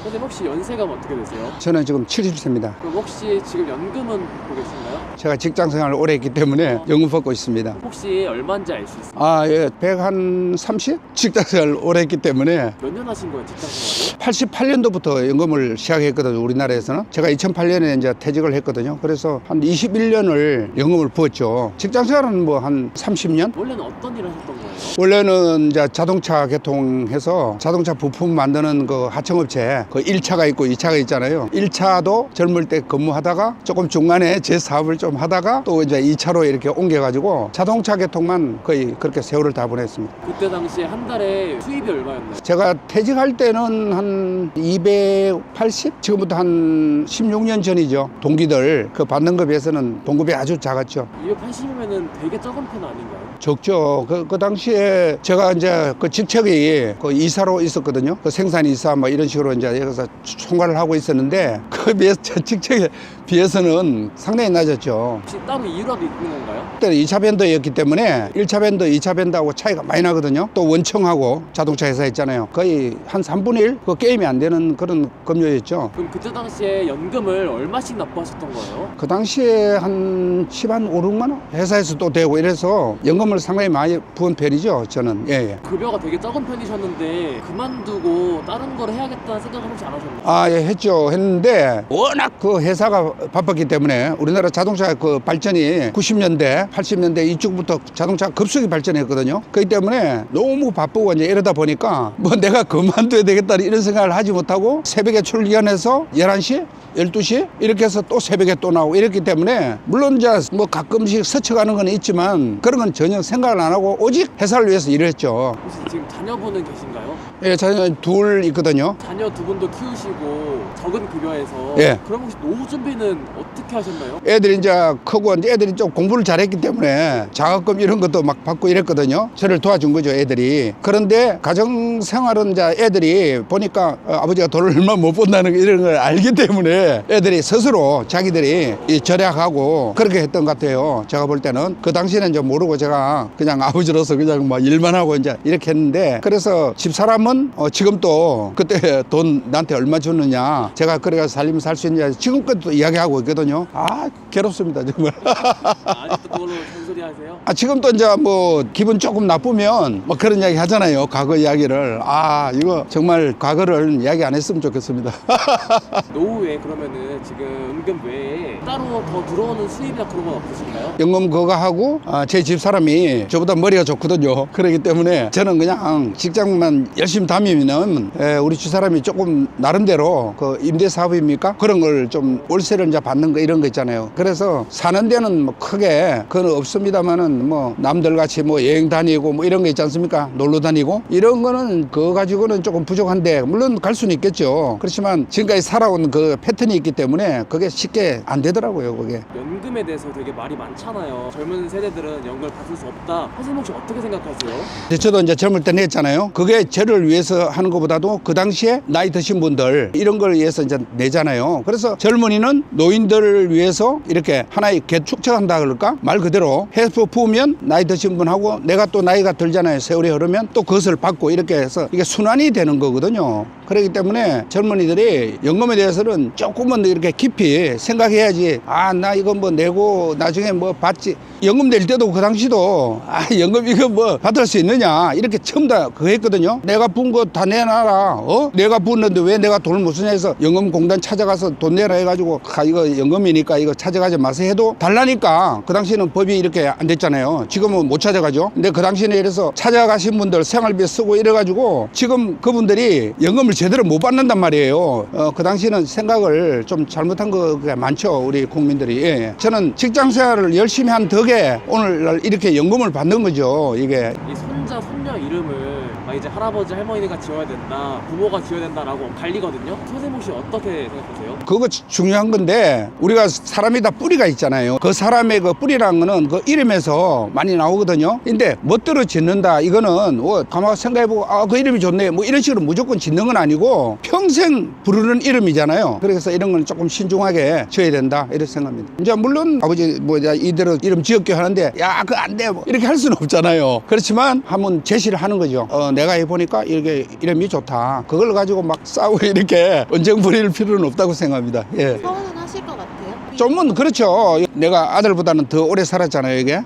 선생님 혹시 연세가 어떻게 되세요? 저는 지금 70세입니다. 그럼 혹시 지금 연금은 보고 계신가요? 제가 직장 생활을 오래 했기 때문에 연금 받고 있습니다. 혹시 얼마인지 알 수 있어요? 아, 예, 130? 직장 생활을 오래 했기 때문에 몇 년 하신 거예요, 직장 생활을? 88년도부터 연금을 시작했거든요, 우리나라에서는. 제가 2008년에 이제 퇴직을 했거든요. 그래서 한 21년을 연금을 부었죠. 직장 생활은 뭐 한 30년? 원래는 어떤 일을 하셨던 거예요? 원래는 이제 자동차 개통해서 자동차 부품 만드는 그 하청업체, 그 1차가 있고 2차가 있잖아요. 1차도 젊을 때 근무하다가 조금 중간에 제 사업을 좀 하다가 또 이제 2차로 이렇게 옮겨가지고 자동차 개통만 거의 그렇게 세월을 다 보냈습니다. 그때 당시에 한 달에 수입이 얼마였나요? 제가 퇴직할 때는 한 280? 지금부터 한 16년 전이죠. 동기들 그 받는 것에 비해서는 동급이 아주 작았죠. 280이면은 되게 적은 편 아닌가요? 적죠. 그 당시에 제가 이제 그 직책이 그 이사로 있었거든요. 그 생산 이사 뭐 이런 식으로 이제 여기서 총괄을 하고 있었는데 그에 비해서 제 직책에 비해서는 상당히 낮았죠. 혹시 따로 이유라도 있는 건가요? 그때는 2차 밴더였기 때문에 1차 밴더, 2차 밴더하고 차이가 많이 나거든요. 또 원청하고 자동차 회사 있잖아요. 거의 한 3분의 1? 그 게임이 안 되는 그런 급료였죠. 그럼 그때 당시에 연금을 얼마씩 납부하셨던 거예요? 그 당시에 한 5, 6만 원? 회사에서 또 되고 이래서 연금을 상당히 많이 부은 편이죠, 저는. 예, 예. 급여가 되게 적은 편이셨는데 그만두고 다른 걸 해야겠다는 생각을 혹시 안 하셨나요? 아, 예, 했는데 워낙 그 회사가 바빴기 때문에 우리나라 자동차 그 발전이 90년대, 80년대 이쪽부터 자동차 급속히 발전했거든요. 그렇기 때문에 너무 바쁘고 이제 이러다 보니까 뭐 내가 그만둬야 되겠다 이런 생각을 하지 못하고 새벽에 출근해서 11시? 12시? 이렇게 해서 또 새벽에 또 나오고 이랬기 때문에 물론 이제 뭐 가끔씩 스쳐가는 건 있지만 그런 건 전혀 생각을 안 하고 오직 회사를 위해서 일했죠. 혹시 지금 자녀분은 계신가요? 예, 자녀 둘 있거든요. 자녀 두 분도 키우시고 적은 급여에서 예. 그럼 혹시 노후 준비는 어떻게 하셨나요? 애들이 이제 크고 이제 애들이 좀 공부를 잘했기 때문에 장학금 이런 것도 막 받고 이랬거든요. 저를 도와준 거죠, 애들이. 그런데 가정 생활은 이제 애들이 보니까 아버지가 돈을 얼마 못 번다는 이런 걸 알기 때문에 애들이 스스로 자기들이 이 절약하고 그렇게 했던 것 같아요. 제가 볼 때는 그 당시에는 이제 모르고 제가 그냥 아버지로서 그냥 막 일만 하고 이제 이렇게 했는데 그래서 집사람은 지금도 그때 돈 나한테 얼마 줬느냐 제가 그래가 살림 살 수 있냐 지금까지도 이야기하고 있거든요. 아, 괴롭습니다 정말. 아직도 그걸로 잔소리 하세요? 아, 지금도 이제 뭐 기분 조금 나쁘면 뭐 그런 이야기 하잖아요. 과거 이야기를. 아, 이거 정말 과거를 이야기 안 했으면 좋겠습니다. 노후에 그러면은 지금 연금 외에 따로 더 들어오는 수입이나 그런 건 없으신가요? 연금 그거 하고 제 집사람이 저보다 머리가 좋거든요. 그렇기 때문에 저는 그냥 직장만 열심히 다니면 우리 집사람이 조금 나름대로 그 임대 사업입니까? 그런 걸 좀 월세를 이제 받는 거 이런 거 있잖아요. 그래서 사는 데는 뭐 크게 그건 없습니다만은 뭐 남들 같이 뭐 여행 다니고 뭐 이런 거 있지 않습니까? 놀러 다니고 이런 거는 그거 가지고는 조금 부족한데 물론 갈 수는 있겠죠. 그렇지만 지금까지 살아온 그 패턴이 있기 때문에 그게 쉽게 안 되더라고요. 그게. 연금에 대해서 되게 말이 많잖아요. 젊은 세대들은 연금을 받을 수 없다. 선생님 혹시 어떻게 생각하세요? 저도 이제 젊을 때 냈잖아요. 그게 저를 위해서 하는 것보다도 그 당시에 나이 드신 분들 이런 걸 위해서 이제 내잖아요. 그래서 젊은이는 노인들을 위해서 이렇게 하나의 개축적한다 그럴까? 말 그대로 해서 부으면 나이 드신 분하고 내가 또 나이가 들잖아요. 세월이 흐르면 또 그것을 받고 이렇게 해서 이게 순환이 되는 거거든요. 그렇기 때문에 젊은이들이 연금에 대해서는 조금은 이렇게 깊이 생각해야지. 아, 나 이거 뭐 내고 나중에 뭐 받지. 연금 낼 때도 그 당시도 연금 이거 뭐 받을 수 있느냐 이렇게 처음 다 그거 했거든요. 내가 분 거 다 내놔라. 내가 부었는데 왜 내가 돈을 못 쓰냐 해서 연금공단 찾아가서 돈 내라 해가지고 이거 연금이니까 이거 찾아가지 마세요 해도 달라니까 그 당시에는 법이 이렇게 안 됐잖아요. 지금은 못 찾아가죠. 근데 그 당시에는 이래서 찾아가신 분들 생활비 쓰고 이래가지고 지금 그분들이 연금을 제대로 못 받는단 말이에요. 그 당시에는 생각을 좀 잘못한 거가 많죠. 우리 국민들이. 예. 저는 직장 생활을 열심히 한 덕에 오늘날 이렇게 연금을 받는 거죠. 이게. 이 손자, 손녀 이름을 막 이제 할아버지, 할머니가 지어야 된다, 부모가 지어야 된다라고 갈리거든요. 선생님 혹시 어떻게 생각하세요? 그거 중요한 건데 우리가 사람이 다 뿌리가 있잖아요. 그 사람의 그 뿌리라는 거는 그 이름에서 많이 나오거든요. 근데 멋대로 짓는다 이거는 가만 생각해보고 그 이름이 좋네 뭐 이런 식으로 무조건 짓는 건 아니고 평생 부르는 이름이잖아요. 그래서 이런 건 조금 신중하게 지어야 된다 이렇게 생각합니다. 이제 물론 아버지 뭐 이대로 이름 지었게 하는데 야 그거 안 돼 뭐 이렇게 할 수는 없잖아요. 그렇지만 한번 제시를 하는 거죠. 내가 해보니까 이게 이름이 좋다. 그걸 가지고 막 싸우고 이렇게 언쟁 부릴 필요는 없다고 생각합니다. 예. 서운은 하실 것 같아요. 좀은 그렇죠. 내가 아들보다는 더 오래 살았잖아요, 이게.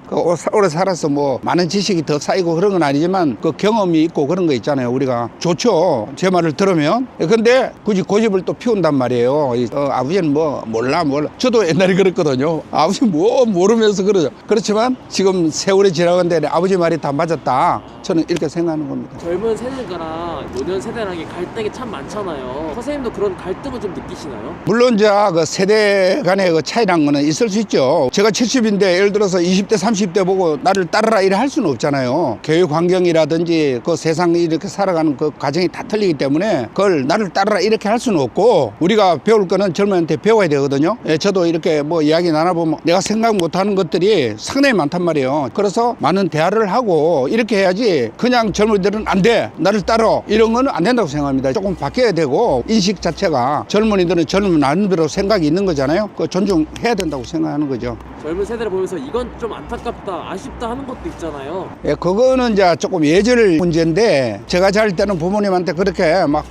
오래 살아서 뭐 많은 지식이 더 쌓이고 그런 건 아니지만 그 경험이 있고 그런 거 있잖아요. 우리가 좋죠. 제 말을 들으면. 근데 굳이 고집을 또 피운단 말이에요. 아버지는 뭐 몰라. 저도 옛날에 그랬거든요. 아버지 뭐 모르면서 그러죠. 그렇지만 지금 세월이 지나간데 아버지 말이 다 맞았다. 저는 이렇게 생각하는 겁니다. 젊은 세대랑 노년 세대랑의 갈등이 참 많잖아요. 선생님도 그런 갈등을 좀 느끼시나요? 물론 이제 그 세대 간의 그 차이란 거는 있을 수 있죠. 제가 70인데 예를 들어서 20대 30대 보고 나를 따르라 이래 할 수는 없잖아요. 교육 환경이라든지 그 세상 이렇게 살아가는 그 과정이 다 틀리기 때문에 그걸 나를 따르라 이렇게 할 수는 없고 우리가 배울 거는 젊은이한테 배워야 되거든요. 예, 저도 이렇게 뭐 이야기 나눠보면 내가 생각 못하는 것들이 상당히 많단 말이에요. 그래서 많은 대화를 하고 이렇게 해야지 그냥 젊은이들은 안 돼. 나를 따라. 이런 거는 안 된다고 생각합니다. 조금 바뀌어야 되고 인식 자체가 젊은이들은 젊은 나름대로 생각이 있는 거잖아요. 그 존중해야 된다고 생각하는 거죠. 젊은 세대를 보면서 이건 좀 안타깝다, 아쉽다 하는 것도 있잖아요. 예, 그거는 이제 조금 예절 문제인데 제가 자랄 때는 부모님한테 그렇게 막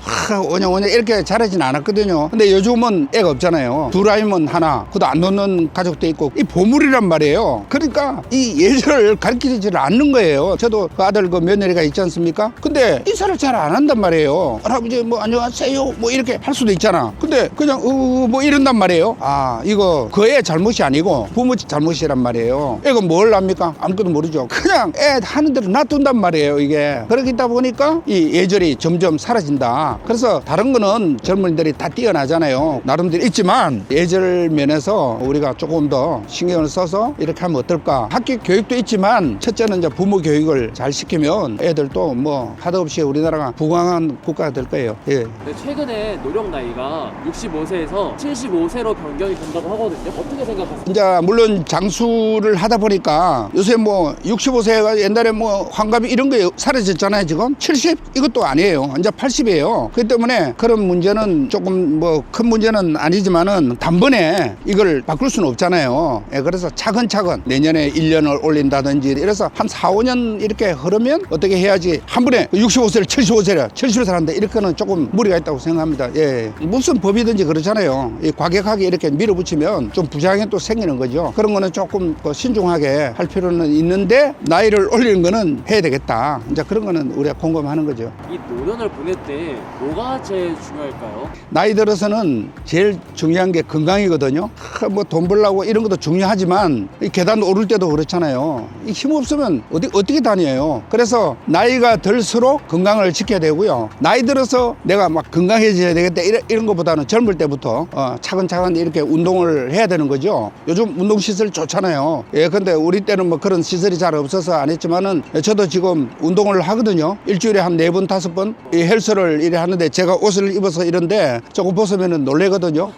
오냐 이렇게 잘하진 않았거든요. 근데 요즘은 애가 없잖아요. 둘 아이면 하나, 그도 안 놓는 가족도 있고 이 보물이란 말이에요. 그러니까 이 예절을 가르치지를 않는 거예요. 저도 그 아들 그 며느리가 있지 않습니까? 근데 인사를 잘 안 한단 말이에요. 할아버지 뭐 안녕하세요 뭐 이렇게 할 수도 있잖아. 근데 그냥 뭐 이런단 말이에요. 아 이거 그 애 잘못이 아니고 부모 잘못이란 말이에요. 애가 뭘 합니까? 아무것도 모르죠. 그냥 애 하는 대로 놔둔단 말이에요. 이게 그러다 보니까 이 예절이 점점 사라진다. 그래서 다른 거는 젊은이들이 다 뛰어나잖아요. 나름대로 있지만 예절 면에서 우리가 조금 더 신경을 써서 이렇게 하면 어떨까? 학교 교육도 있지만 첫째는 이제 부모 교육을 잘 시키면 애들도 뭐 하도 없이 우리나라가 부강한 국가가 될 거예요. 예. 네, 최근에 노령 나이가 65세에서 75세로 변경이 된다고 하거든요. 어떻게 생각하세요? 이제 물론 장수를 하다 보니까 요새 뭐 65세가 옛날에 뭐 환갑이 이런 게 사라졌잖아요. 지금 70 이것도 아니에요. 이제 80이에요. 그렇기 때문에 그런 문제는 조금 뭐 큰 문제는 아니지만은 단번에 이걸 바꿀 수는 없잖아요. 예, 그래서 차근차근 내년에 1년을 올린다든지 이래서 한 4, 5년 이렇게 흐르면 어떻게 해야지 한 번에 65세를 75세를 70세 하는데 이렇게는 조금 무리가 있다고 생각합니다. 예. 무슨 법이든지 그렇잖아요. 이 과격하게 이렇게 밀어붙이면 좀 부작용이 또 생기는 거죠. 그런 거는 조금 신중하게 할 필요는 있는데 나이를 올리는 거는 해야 되겠다. 이제 그런 거는 우리가 공감하는 거죠. 이 노년을 보낼 때 뭐가 제일 중요할까요? 나이 들어서는 제일 중요한 게 건강이거든요. 뭐 돈 벌려고 이런 것도 중요하지만 이 계단 오를 때도 그렇잖아요. 이 힘 없으면 어떻게 다녀요. 그래서 나이가 들수록 건강을 지켜야 되고요. 나이 들어서 내가 막 건강해져야 되겠다 이런 것보다는 젊을 때부터 차근차근 이렇게 운동을 해야 되는 거죠. 요즘 운동시설 좋잖아요. 예, 근데 우리 때는 뭐 그런 시설이 잘 없어서 안 했지만은 저도 지금 운동을 하거든요. 일주일에 한 4번, 5번 이 헬스를 이래 하는데 제가 옷을 입어서 이런데 조금 벗으면은 놀래거든요.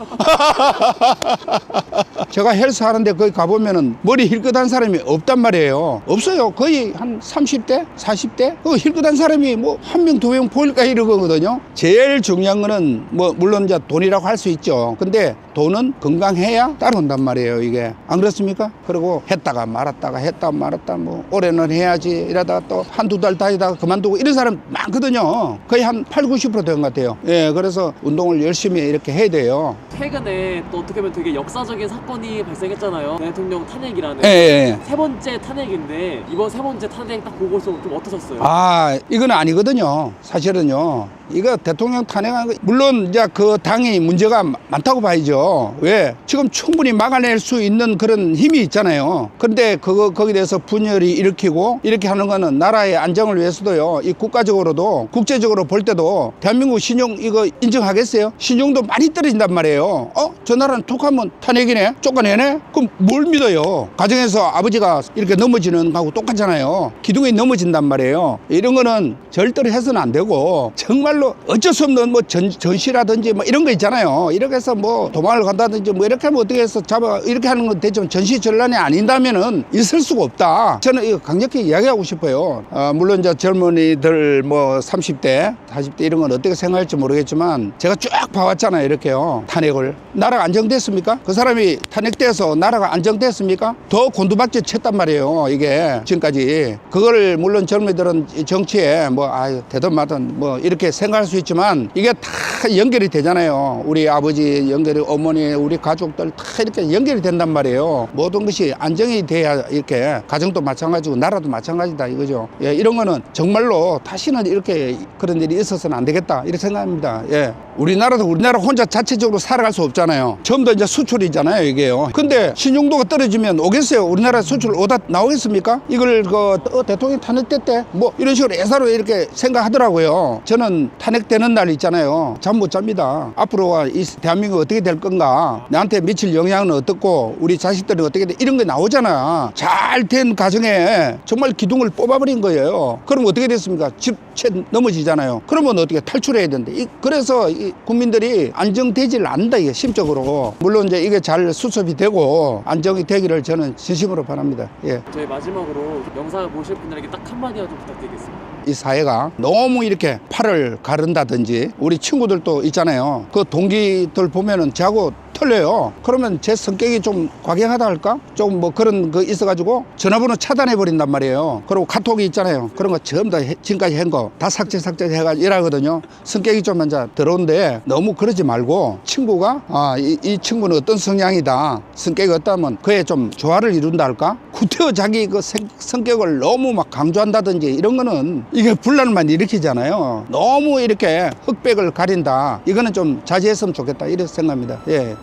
제가 헬스 하는데 거기 가보면은 머리 힐끗한 사람이 없단 말이에요. 없어요. 거의 한 30대, 40대? 그 힐끗한 사람이 뭐 한 명, 두 명 보일까 이러거든요. 제일 중요한 거는 뭐 물론 이제 돈이라고 할 수 있죠. 근데 돈은 건강해야 따라온단 말이에요. 이게 안 그렇습니까? 그리고 했다가 말았다 뭐 올해는 해야지 이러다가 또 한두 달 다니다가 그만두고 이런 사람 많거든요. 거의 한 80~90% 된 것 같아요. 예, 그래서 운동을 열심히 이렇게 해야 돼요. 최근에 또 어떻게 보면 되게 역사적인 사건이 발생했잖아요. 대통령 탄핵이라는. 예. 세 번째 탄핵인데 이번 세 번째 탄핵 딱 보고서 좀 어떠셨어요? 아, 이건 아니거든요. 사실은요. 이거 대통령 탄핵한 거 물론 이제 그 당이 문제가 많다고 봐야죠. 왜? 지금 충분히 막아낼 수 있는 그런 힘이 있잖아요. 근데 거기에 대해서 분열이 일으키고 이렇게 하는 거는 나라의 안정을 위해서도요. 이 국가적으로도 국제적으로 볼 때도 대한민국 신용 이거 인정하겠어요? 신용도 많이 떨어진단 말이에요. 저 나라는 툭하면 탄핵이네? 쫓아내네? 그럼 뭘 믿어요? 가정에서 아버지가 이렇게 넘어지는 거하고 똑같잖아요. 기둥이 넘어진단 말이에요. 이런 거는 절대로 해서는 안 되고 정말로 어쩔 수 없는 뭐 전시라든지 뭐 이런 거 있잖아요. 이렇게 해서 뭐 도망을 간다든지 뭐 이렇게 하면 어떻게 해서 이렇게 하는 건 되지만 전시 전란이 아닌다면은 있을 수가 없다. 저는 이거 강력히 이야기하고 싶어요. 물론 이제 젊은이들 뭐 30대, 40대 이런 건 어떻게 생각할지 모르겠지만 제가 쭉 봐왔잖아요. 이렇게요. 탄핵을. 나라 나라가 안정됐습니까? 그 사람이 탄핵돼서 나라가 안정됐습니까? 더 곤두박질 쳤단 말이에요. 이게 지금까지. 그걸 물론 젊은이들은 이 정치에 뭐 아유 되든 마든 뭐 이렇게 생각할 수 있지만 이게 다 연결이 되잖아요. 우리 아버지 연결이, 어머니, 우리 가족들 다 이렇게 연결이 된단 말이에요. 모든 것이 안정이 돼야 이렇게 가정도 마찬가지고 나라도 마찬가지다 이거죠. 예, 이런 거는 정말로 다시는 이렇게 그런 일이 있어서는 안 되겠다 이렇게 생각합니다. 예. 우리나라도 우리나라 혼자 자체적으로 살아갈 수 없잖아요. 전부 다 이제 수출이잖아요, 이게요. 근데 신용도가 떨어지면 오겠어요? 우리나라 수출 오다 나오겠습니까? 이걸 대통령이 탄핵됐대? 뭐 이런 식으로 애사로 이렇게 생각하더라고요. 저는 탄핵되는 날 있잖아요. 잠 못 잡니다. 앞으로 이 대한민국 어떻게 될 건가? 나한테 미칠 영향은 어떻고 우리 자식들은 어떻게 돼? 이런 게 나오잖아. 잘 된 가정에 정말 기둥을 뽑아버린 거예요. 그럼 어떻게 됐습니까? 집채 넘어지잖아요. 그러면 어떻게 탈출해야 되는데? 그래서 이 국민들이 안정되질 않는다, 이게 심적으로. 물론 이제 이게 잘 수습이 되고 안정이 되기를 저는 진심으로 바랍니다. 예. 저희 마지막으로 영상을 보실 분들에게 딱 한마디만 좀 부탁드리겠습니다. 이 사회가 너무 이렇게 팔을 가른다든지 우리 친구들도 있잖아요. 그 동기들 보면은 저하고 틀려요. 그러면 제 성격이 좀 과격하다 할까? 좀 뭐 그런 거 있어가지고 전화번호 차단해 버린단 말이에요. 그리고 카톡이 있잖아요. 그런 거 전부 다 지금까지 한 거 다 삭제해가지고 일하거든요. 성격이 좀 이제 더러운데 너무 그러지 말고 친구가 이 친구는 어떤 성향이다, 성격이 어떠면 그에 좀 조화를 이룬다 할까? 구태여 자기 그 성격을 너무 막 강조한다든지 이런 거는 이게 분란만 일으키잖아요. 너무 이렇게 흑백을 가린다. 이거는 좀 자제했으면 좋겠다 이렇게 생각합니다. 예.